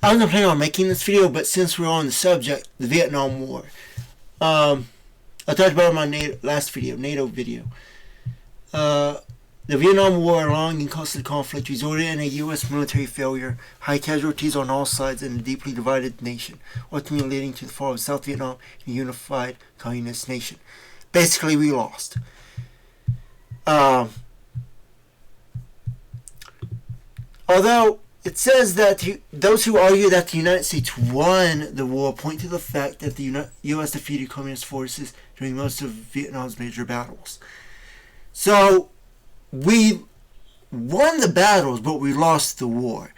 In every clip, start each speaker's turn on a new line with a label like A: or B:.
A: I wasn't planning on making this video, but since we're on the subject, the Vietnam War, I talked about it in my last video, NATO video. The Vietnam War, a long and costly conflict, resulted in a U.S. military failure, high casualties on all sides, and a deeply divided nation, ultimately leading to the fall of South Vietnam and a unified communist nation. Basically, we lost. Although it says that those who argue that the United States won the war point to the fact that the U.S. defeated communist forces during most of Vietnam's major battles. So, we won the battles, but we lost the war.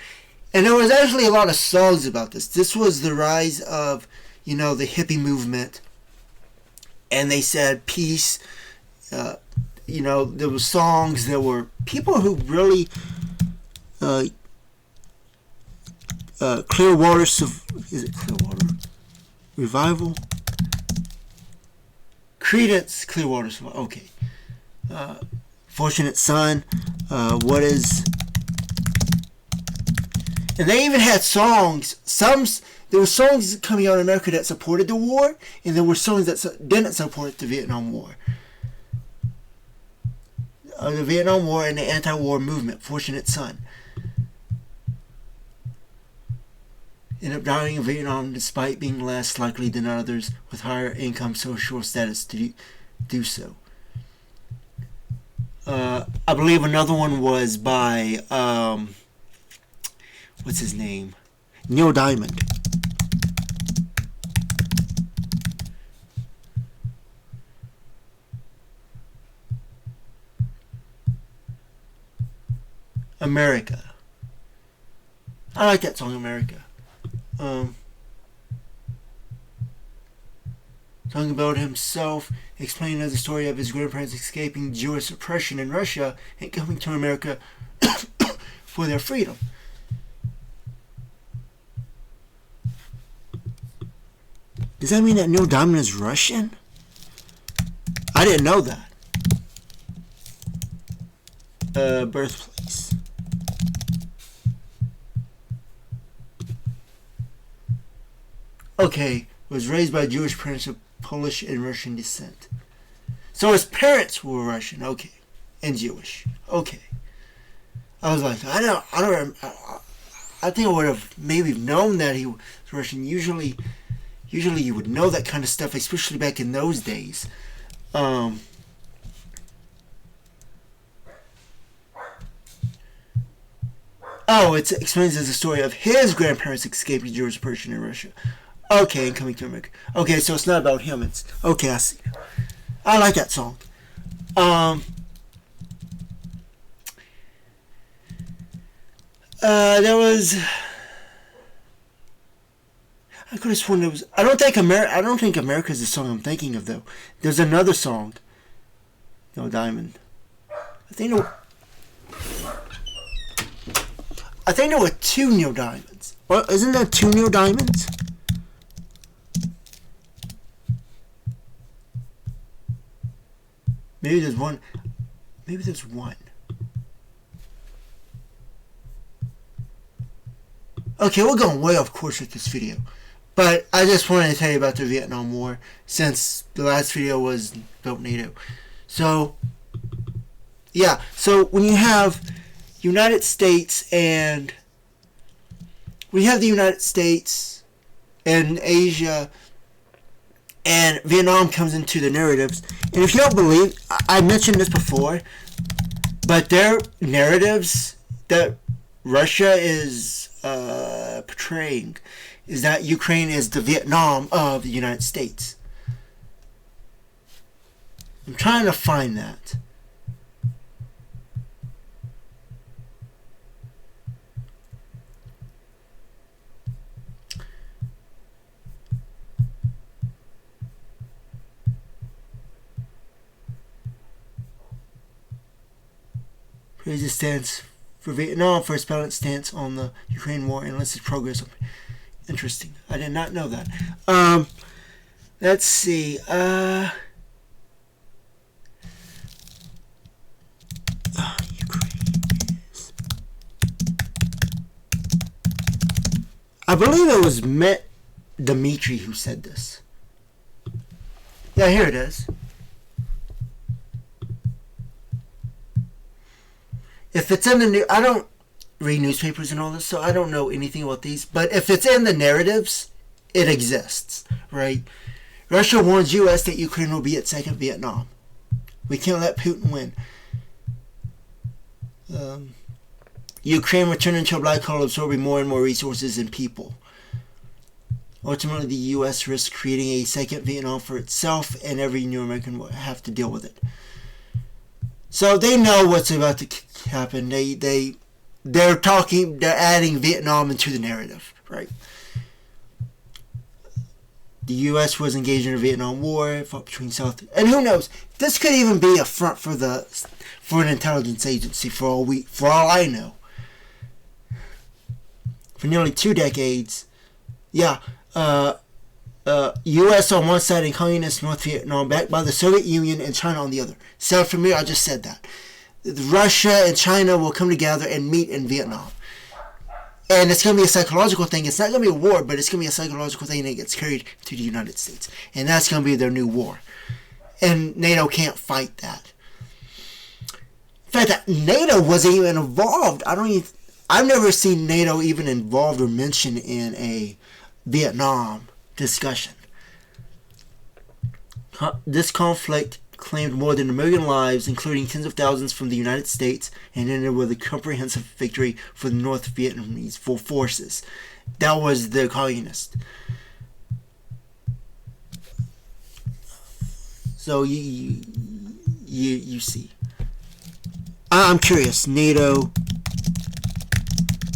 A: And there was actually a lot of songs about this. This was the rise of, the hippie movement. And they said peace. There were songs. There were people who really... Clearwater... Is it Clearwater? Revival? Creedence Clearwater... Okay. Fortunate Son, what is... And they even had songs. There were songs coming out in America that supported the war, and there were songs that didn't support the Vietnam War. The Vietnam War and the anti-war movement, Fortunate Son. Ended up dying in Vietnam despite being less likely than others with higher income social status to do so. I believe another one was by, what's his name? Neil Diamond. America. I like that song, America. Talking about himself, explaining the story of his grandparents escaping Jewish oppression in Russia and coming to America for their freedom. Does that mean that Neil Diamond is Russian? I didn't know that. Birthplace. Okay, was raised by Jewish parents of Polish and Russian descent. So his parents were Russian, okay, and Jewish, okay. I was like, I think I would have maybe known that he was Russian. Usually you would know that kind of stuff, especially back in those days. Oh, it explains as a story of his grandparents escaping Jewish oppression in Russia. Okay, and coming to America. Okay, so it's not about him. It's okay. I see. I like that song. There was. I could have sworn there was. I don't think America is the song I'm thinking of though. There's another song. No Diamond. I think there were two Neil Diamonds. Well, isn't there two Neil Diamonds? Maybe there's one. Maybe there's one. Okay, we're going way off course with this video. But I just wanted to tell you about the Vietnam War since the last video was about NATO. So, yeah. So when you have United States and... We have the United States and Asia... And Vietnam comes into the narratives. And if you don't believe, I mentioned this before, but their narratives that Russia is portraying is that Ukraine is the Vietnam of the United States. I'm trying to find that. Praise the stance for Vietnam for its balanced stance on the Ukraine war and listed progress. Interesting. I did not know that. Let's see. Ukraine is... I believe it was Dmitry who said this. Yeah, here it is. If it's in the new, I don't read newspapers and all this, so I don't know anything about these. But if it's in the narratives, it exists, right? Russia warns U.S. that Ukraine will be its second Vietnam. We can't let Putin win. Ukraine returned into a black hole, absorbing more and more resources and people. Ultimately, the U.S. risks creating a second Vietnam for itself, and every new American will have to deal with it. So they know what's about to happen. They're adding Vietnam into the narrative, right? The U.S. was engaged in a Vietnam War, fought between South, and who knows? This could even be a front for an intelligence agency. For all I know, for nearly 2 decades, yeah. U.S. on one side and communist North Vietnam backed by the Soviet Union and China on the other. Sound familiar? I just said that. Russia and China will come together and meet in Vietnam. And it's going to be a psychological thing. It's not going to be a war, but it's going to be a psychological thing that gets carried to the United States. And that's going to be their new war. And NATO can't fight that. In fact, NATO wasn't even involved. I've never seen NATO even involved or mentioned in a Vietnam discussion. This conflict claimed more than 1 million lives, including tens of thousands from the United States, and ended with a comprehensive victory for the North Vietnamese full forces. That was the communist. So you see. I'm curious, NATO,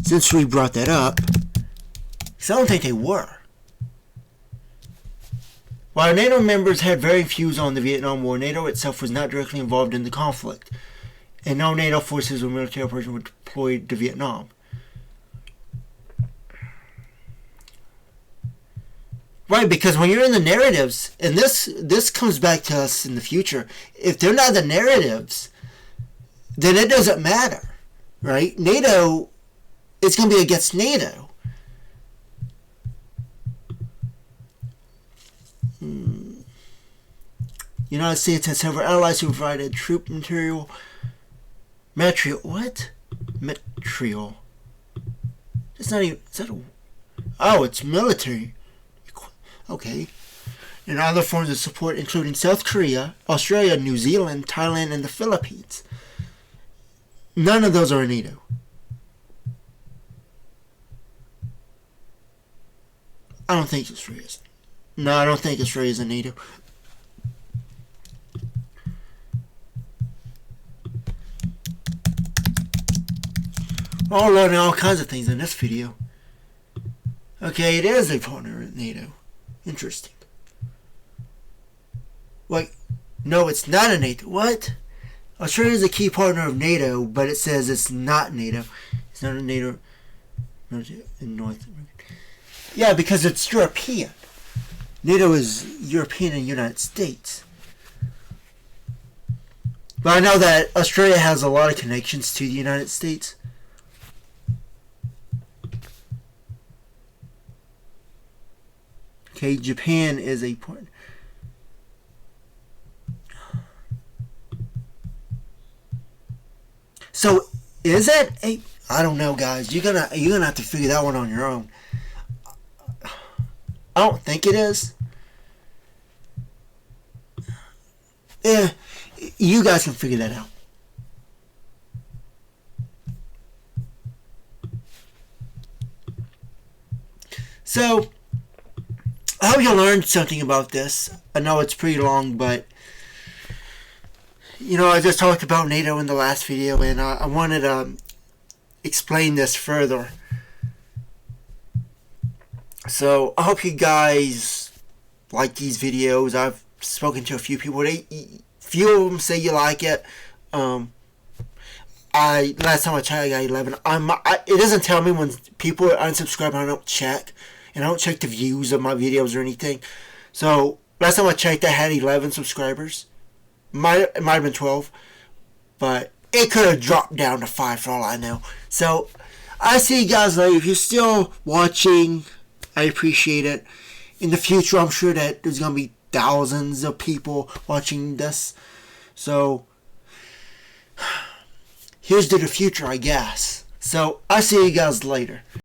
A: since we brought that up, because I don't think they were. While NATO members had varying views on the Vietnam War, NATO itself was not directly involved in the conflict, and no NATO forces or military operations were deployed to Vietnam. Right, because when you're in the narratives, and this comes back to us in the future, if they're not the narratives, then it doesn't matter, right? NATO, it's going to be against NATO. United States has several allies who provided troop material. What? Material. It's not even. Is that a? Oh, it's military. Okay. And other forms of support, including South Korea, Australia, New Zealand, Thailand, and the Philippines. None of those are in NATO. I don't think Australia is. No, I don't think Australia is in NATO. We're all learning all kinds of things in this video. Okay, it is a partner at NATO. Interesting. Wait, no, it's not a NATO. What? Australia is a key partner of NATO, but it says it's not NATO. It's not a NATO in North America. Yeah, because it's European. NATO is European and United States. But I know that Australia has a lot of connections to the United States. Okay, Japan is a partner. So is it a? I don't know, guys. You're gonna have to figure that one on your own. I don't think it is. Yeah, you guys can figure that out. So, I hope you learned something about this. I know it's pretty long, but I just talked about NATO in the last video, and I wanted to explain this further. So I hope you guys like these videos. I've spoken to a few people. Few of them say you like it. Last time I checked, I got 11. It doesn't tell me when people are unsubscribed. I don't check, and I don't check the views of my videos or anything. So last time I checked, I had 11 subscribers. It might have been 12, but it could have dropped down to 5 for all I know. So I see you guys later. If you're still watching, I appreciate it. In the future, I'm sure that there's going to be thousands of people watching this. So, here's to the future, I guess. So, I'll see you guys later.